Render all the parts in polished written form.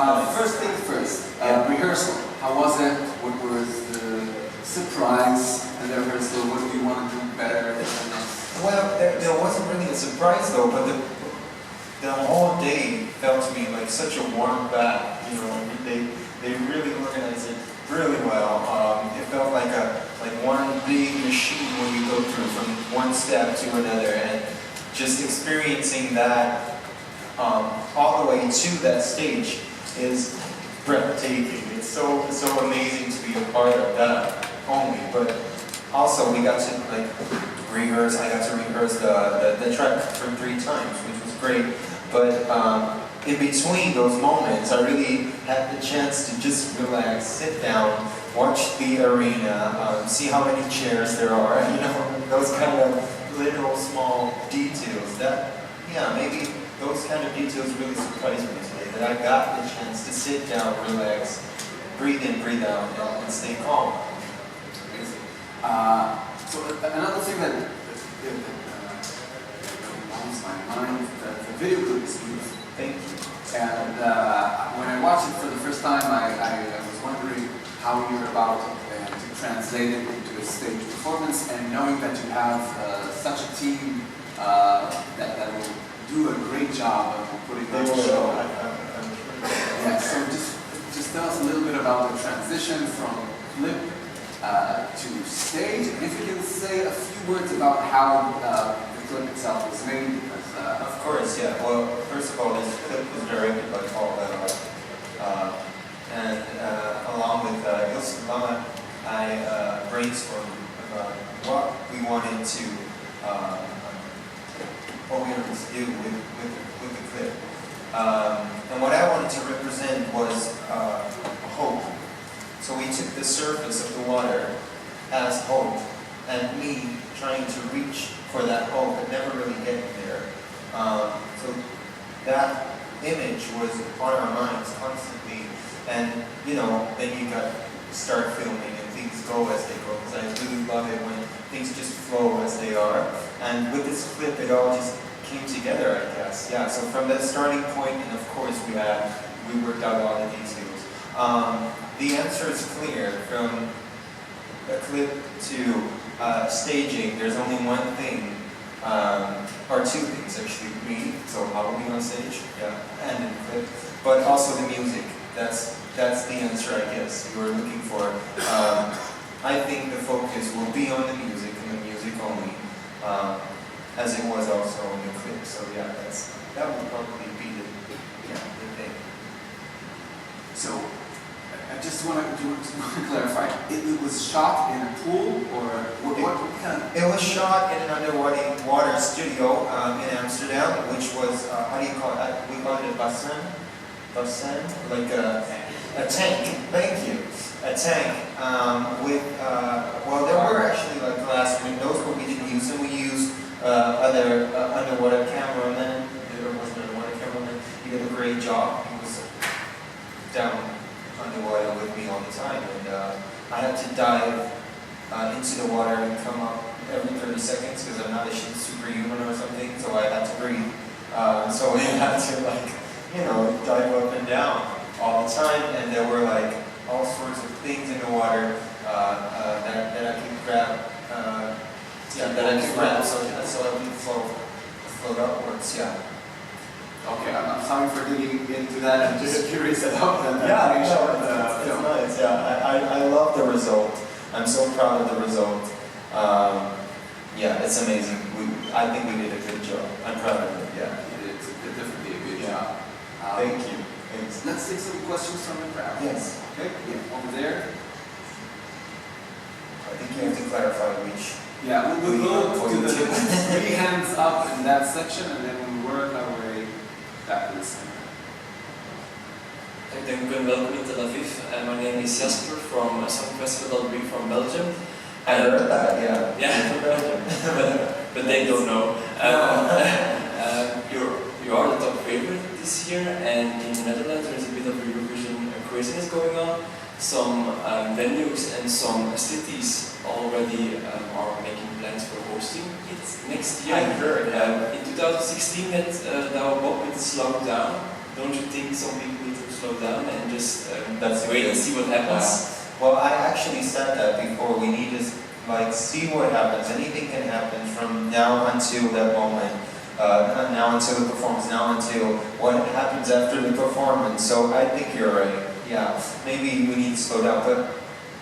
First thing first, rehearsal. How was it? What was the surprise in the rehearsal? What do you want to do better? Well, there wasn't really a surprise though, but the whole day felt to me like such a warm bath. You know, they really organized it really well. It felt like one big machine when you go through from one step to another, and just experiencing that all the way to that stage is breathtaking. It's so amazing to be a part of that only. But also we got to rehearse. I got to rehearse the track for 3 times, which was great. But in between those moments, I really had the chance to just relax, sit down, watch the arena, see how many chairs there are, you know, those kind of little small details that, yeah, maybe those kind of details really surprised me today, that I got the chance to sit down, relax, breathe in, breathe out, and stay calm. Amazing. So another thing that comes to my mind, the video clip is beautiful. Thank you. And when I watched it for the first time, I was wondering how you're about to translate it into a stage performance, and knowing that you have such a team that will do a great job of putting on the show. Yeah, so just tell us a little bit about the transition from clip to stage, and if you can say a few words about how the clip itself was made. Because, of course, yeah. Well, first of all, this clip was directed by Paul Leonard, and along with Ilse Lama, I brainstormed about what we wanted to do with the clip. And what I wanted to represent was hope. So we took the surface of the water as hope, and me trying to reach for that hope but never really getting there. So that image was on our minds constantly, and you know, then you got start filming and things go as they go, because I really love it when things just flow as they are. And with this clip, it all just came together, I guess. Yeah, so from that starting point, and of course we worked out all the details. The answer is clear. From a clip to staging, there's only one thing, or 2 things actually. Me, so how we on stage, yeah, and in the clip, but also the music. That's the answer, I guess, you were looking for. I think the focus will be on the music and the music only, as it was also in the clip. So yeah, that would probably be the thing. So I just want to clarify. It was shot in a pool, or what kind of? It was shot in an underwater studio in Amsterdam, which was how do you call it? We call it a bassin, like a tank. Thank you. A tank with well, there were actually like glass windows, but we didn't use them. We used other underwater cameramen. There was an underwater cameraman. He did a great job. He was down underwater with me all the time, and I had to dive into the water and come up every 30 seconds because I'm not a superhuman or something, so I had to breathe. So we had to dive up and down all the time, and there were like all sorts of things in the water that I could grab. So I would float upwards. Yeah. Okay, I'm sorry for digging into that. I'm just curious about that. It's nice. Yeah, I love the result. I'm so proud of the result. Yeah, it's amazing. I think we did a good job. I'm proud of it. Yeah, it's definitely a good job. Thank you. Thanks. Let's take some questions from the crowd. Yes. Okay. Yeah, over there. I think you have to clarify which. Yeah, we'll go to the 3 hands up in that section, and then we'll work our way back to the center. Hi Duncan, welcome in Tel Aviv. My name is Jasper from Song Festival from Belgium. I heard that, yeah. Yeah, from Belgium. but they don't know. You are the top favorite this year, and in the Netherlands there's a bit of Eurovision craziness going on. Some venues and some cities already are making plans for hosting it next year. I heard. In 2016 that Douwe Bob it slowed down. don't you think some people need to slow down and just That's wait and good. see what happens? Well, I actually said that before. We need to like see what happens. Anything can happen from now until that moment. Now until the performance. Now until what happens after the performance. So I think you're right. Yeah, maybe we need to slow down. But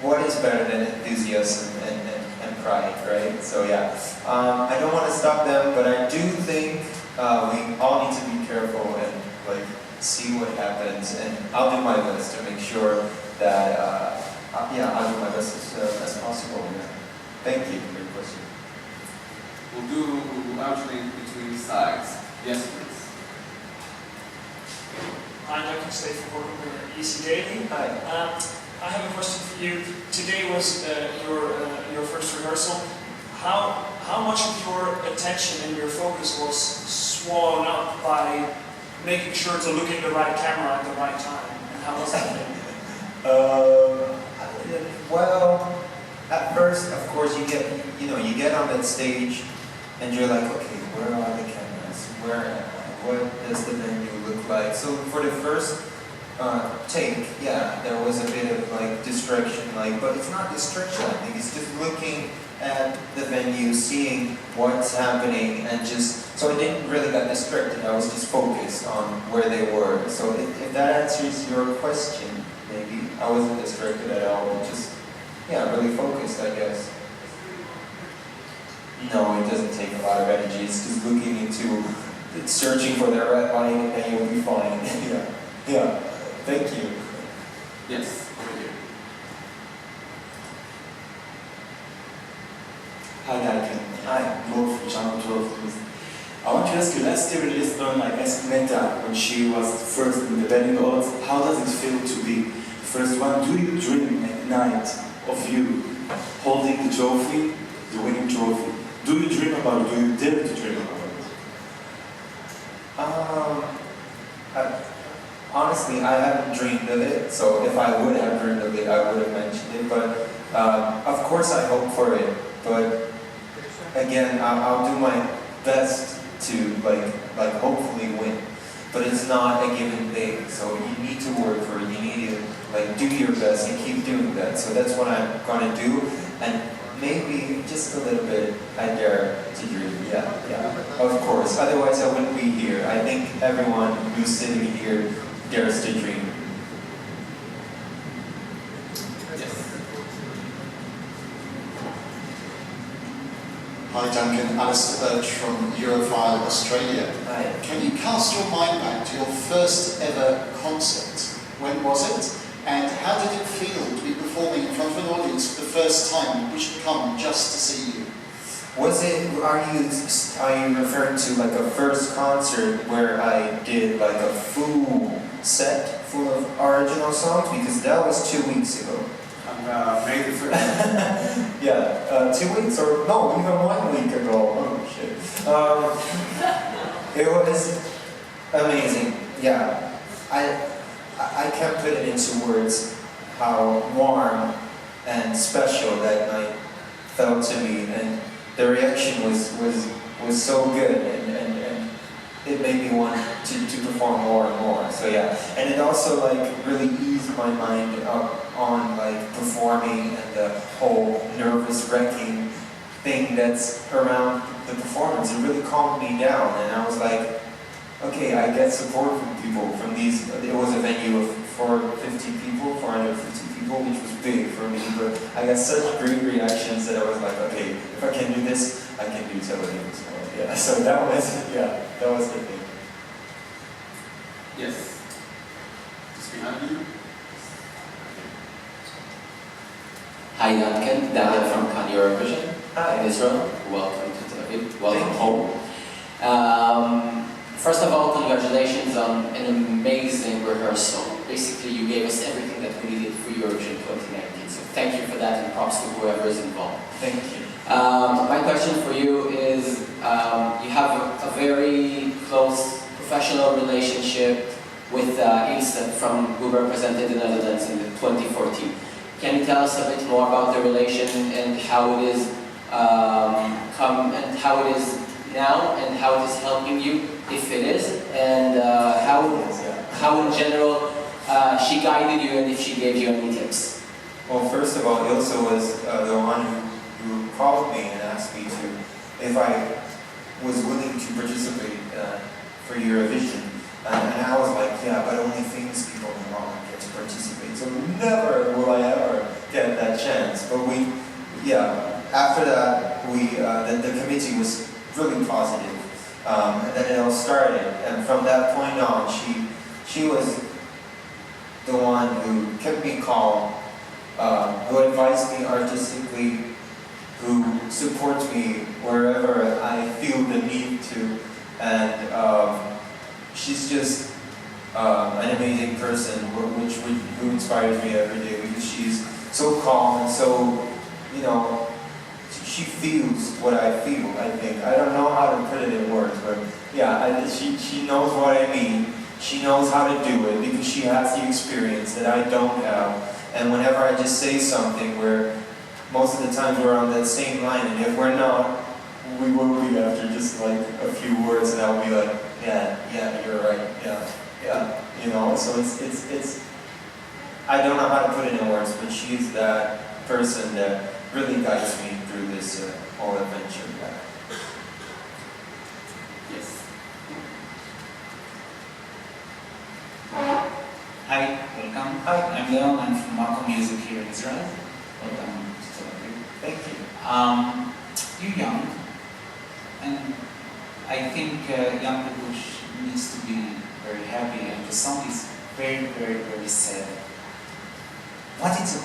what is better than enthusiasm and pride, right? So yeah, I don't want to stop them, but I do think we all need to be careful and like see what happens. And I'll do my best to make sure that. Yeah, I'll do my best as possible. Yeah. Thank you for your question. We'll alternate between sides. Yes, please. I'm Duncan from EC Daily. Hi. I have a question for you. Today was your first rehearsal. How much of your attention and your focus was swallowed up by making sure to look in the right camera at the right time? And how was that? Well, at first, of course, you get on that stage, and you're like, okay, where are the cameras? Where am I? What does the venue look like? So for the first take, yeah, there was a bit of like distraction, but it's not distraction. I think it's just looking at the venue, seeing what's happening, and so I didn't really get distracted. I was just focused on where they were. So if that answers your question. Maybe I wasn't distracted at all, just really focused, I guess. No, it doesn't take a lot of energy. It's just looking into, searching for the red line, and then you'll be fine. yeah. Thank you. Yes, over here. Hi, Duncan. Hi. Mo from Channel 12. I want to ask you, last year in Lisbon, I asked Meta when she was first in the wedding halls, how does it feel to be the first one? Do you dream at night of you holding the trophy, the winning trophy? Do you dream about it? Do you dare to dream about it? Honestly, I haven't dreamed of it, so if I would have dreamed of it, I would have mentioned it, but of course I hope for it, but again, I'll do my best to hopefully win, but it's not a given thing. So you need to work for it. You need to do your best and keep doing that. So that's what I'm gonna do, and maybe just a little bit I dare to dream. Yeah, of course. Otherwise I wouldn't be here. I think everyone who's sitting here dares to dream. Hi Duncan, Alistair Birch from Europhile Australia. Hi. Can you cast your mind back to your first ever concert? When was it? And how did it feel to be performing in front of an audience for the first time, which had come just to see you? Are you referring to a first concert where I did a full set full of original songs? Because that was 2 weeks ago. May the 1st. Yeah, 2 weeks or no, even 1 week ago. Oh shit. It was amazing. Yeah, I can't put it into words how warm and special that night felt to me, and the reaction was so good, and it made me want to perform more and more. So yeah, and it also really eased my mind up on performing and the whole nervous wrecking thing that's around the performance. It really calmed me down, and I was like, okay, I get support from people, from these. It was a venue of 450 people, which was big for me, but I got such great reactions that I was like, okay, if I can do this, I can do television. So yeah, so that was the thing. Yes. Just behind you. Hi Duncan, Daniel from Eurovision in Israel. Welcome to Tel Aviv. Welcome home. First of all, congratulations on an amazing rehearsal. Basically, you gave us everything that we needed for Eurovision 2019. So thank you for that, and props to whoever is involved. Thank you. My question for you is, you have a very close professional relationship with Ilse who represented the Netherlands in 2014. Can you tell us a bit more about the relation and how it is how it is now, and how it is helping you, if it is, and how how in general she guided you and if she gave you any tips. Well, first of all, Ilse was the one who called me and asked me if I was willing to participate for Eurovision. And I was like, yeah, but only famous people in Holland get to participate, so never will I ever get that chance. But after that, the committee was really positive, and then it all started. And from that point on, she was the one who kept me calm, who advised me artistically, who supports me wherever I feel the need to, and she's just an amazing person, who inspires me every day because she's so calm and so, she feels what I feel, I think. I don't know how to put it in words, but yeah, she knows what I mean. She knows how to do it because she has the experience that I don't have. And whenever I just say something where most of the times we're on that same line, and if we're not, we will be after just like a few words, and I'll be like, yeah, you're right, yeah, so it's, I don't know how to put it in words, but she's that person that really guides me through this whole adventure. Yes. Hi, welcome. Hi. I'm Leon, I'm from Marco Music here in Israel. Welcome to Tel Aviv. Thank you. You're young, and I think young people needs to be very happy, and the song is very, very, very sad. What it's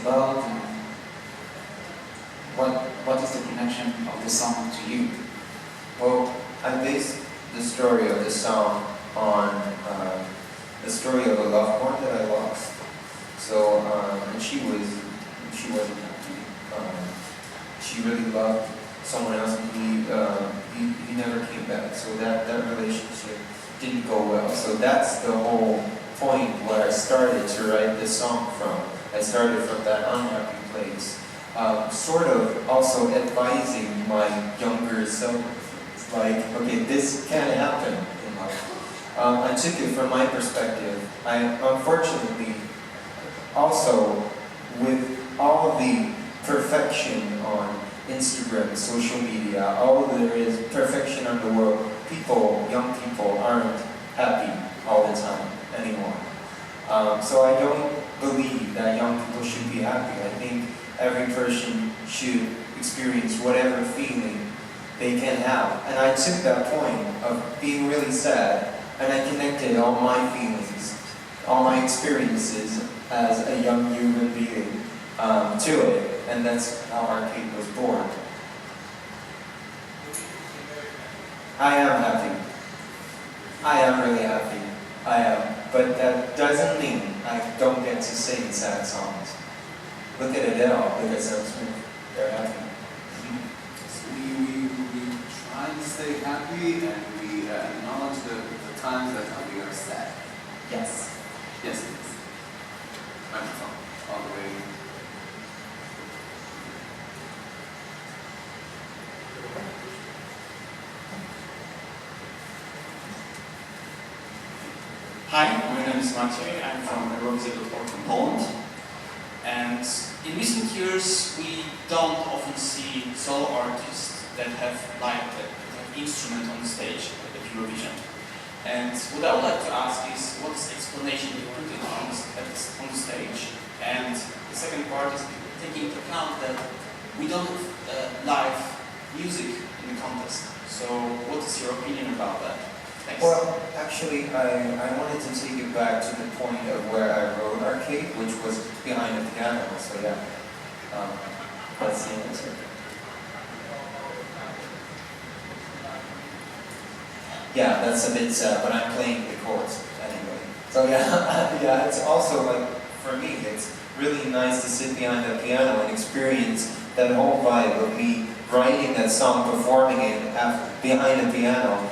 about, and what is the connection of the song to you? Well, I based the story of this song on the story of a loved one that I lost. So, and she wasn't happy. She really loved someone else, and he never came back. So that relationship didn't go well. So that's the whole point where I started to write this song from. I started from that unhappy place. Sort of also advising my younger self, like, okay, this can't happen in life. I took it from my perspective. I unfortunately also, with all the perfection on Instagram, social media, all there is perfection in the world, young people aren't happy all the time anymore. So I don't believe that young people should be happy. I think every person should experience whatever feeling they can have. And I took that point of being really sad, and I connected all my feelings, all my experiences as a young human being to it. And that's how Arcade was born. I am happy. I am really happy. I am. But that doesn't mean I don't get to sing sad songs. Look at Adele, look at Sam Smith. They're happy. So we try to stay happy, and we acknowledge the times that we are sad. Yes. Yes, please. Microphone, all the way. Hi, my name is Maciej. I'm from Eurovision.org in Poland. And in recent years, we don't often see solo artists that have like an instrument on the stage at Eurovision. And what I would like to ask is, what's the explanation you put it on the stage? And the second part is taking into account that we don't have live music in the contest. So what is your opinion about that? Thanks. Well, actually, I wanted to take it back to the point of where I wrote Arcade, which was behind the piano, so yeah. That's the answer. Yeah, that's a bit sad, but I'm playing the chords anyway. So yeah, yeah, it's also like, for me, it's really nice to sit behind the piano and experience that whole vibe of me writing that song, performing it behind the piano.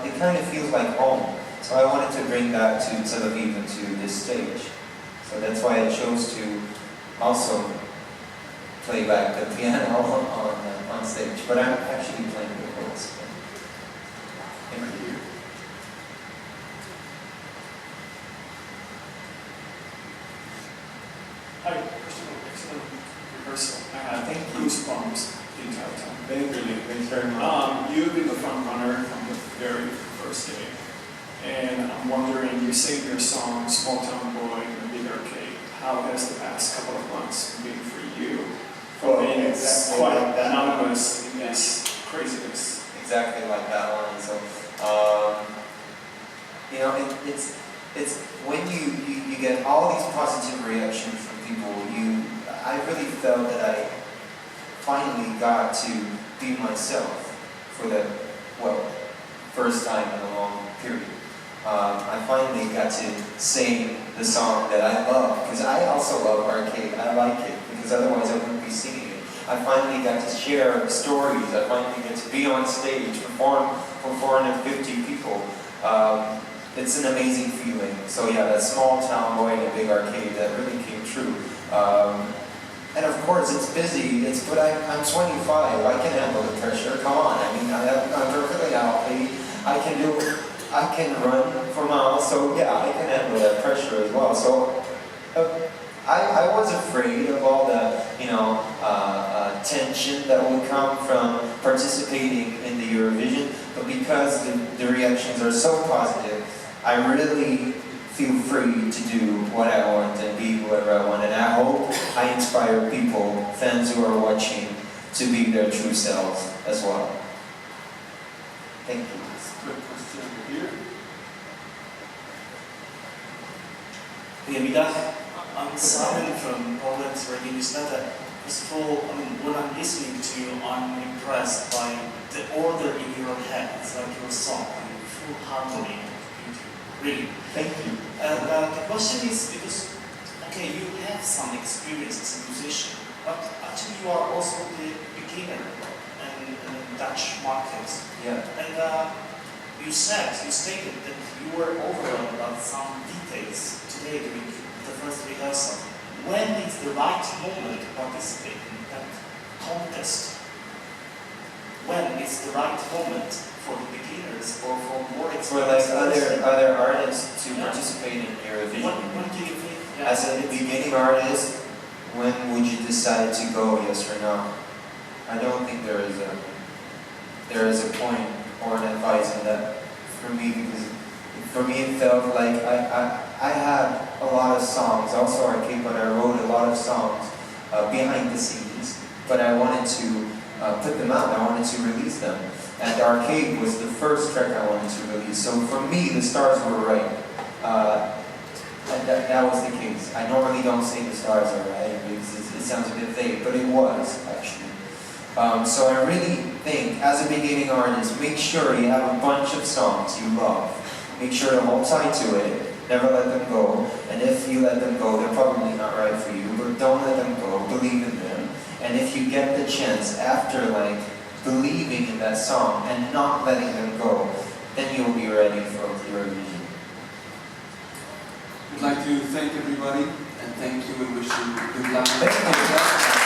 It kind of feels like home. So I wanted to bring that to Tel Aviv and to this stage. So that's why I chose to also play back the piano on stage. But I'm actually playing the chords. Thank you. Thank you very much. You've been the front runner from the very first day. And I'm wondering, you sing your song, Small Town Boy in the Big Arcade. How has the past couple of months been for you? For being quite anonymous in this craziness. Exactly like that one. So, you know, it's when you get all these positive reactions from people, I really felt that I finally got to be myself for the, first time in a long period. I finally got to sing the song that I love, because I also love arcade. I like it, because otherwise I wouldn't be singing it. I finally got to share stories. I finally get to be on stage, perform for 450 people. It's an amazing feeling. So yeah, that small town boy in a big arcade, that really came true. And of course, it's busy. But I'm 25. I can handle the pressure. Come on. I mean, I'm perfectly healthy. I can run for miles. So yeah, I can handle that pressure as well. So I was afraid of all the tension that would come from participating in the Eurovision. But because the reactions are so positive, I really feel free to do what I want and be whoever I want. And I hope I inspire people, fans who are watching, to be their true selves as well. Thank you. Quick question over here. Goedemiddag. I'm Simon from Poland, radio newsletter. First of all, when I'm listening to you, I'm impressed by the order in your head. It's like your song, in full harmony. Really. Thank you. The question is, because, okay, you have some experience as a musician, but actually you are also the beginner in the Dutch market. Yeah. And you stated that you were overwhelmed about some details today during the first rehearsal. When is the right moment to participate in that contest? When is the right moment for the beginners or for more experienced? For like other artists to participate in Eurovision. When do you think? Yeah, as a beginning artist, when would you decide to go, yes or no? I don't think there is a point or an advice in that for me, because for me it felt like I had a lot of songs, also arcade, but I wrote a lot of songs behind the scenes, but I wanted to put them out, I wanted to release them. And the arcade was the first track I wanted to release, so for me the stars were right. And that was the case. I normally don't say the stars are right because it sounds a bit vague, but it was actually. So I really think, as a beginning artist, make sure you have a bunch of songs you love. Make sure to hold tight to it, never let them go. And if you let them go, they're probably not right for you, but don't let them go, believe in them. And if you get the chance after believing in that song and not letting them go, then you'll be ready for Eurovision. We'd like to thank everybody and thank you and wish you good luck. Thank you.